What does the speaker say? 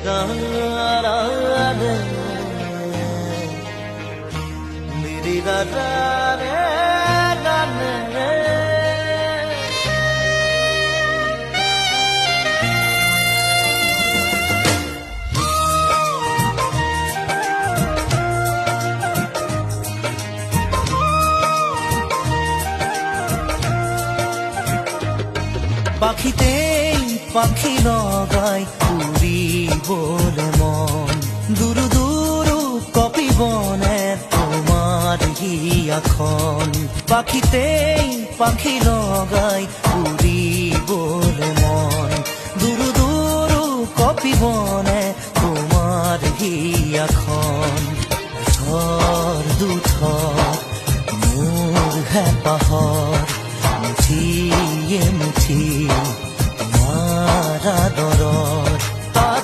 গানে দিদি গানে গানে পাখিতেই পাখি লগাই উড়ি বলে মন দুরু দুরু কপি বনে তোমার হিয়াখন পাখিতেই পাখি লগাই উড়ি বলে মন দুরু দুরু কপি বনে তোমার হিয়াখন ঝড় দুথর মোর হেপাহর মুঠিয়ে মুঠি তোমার আদর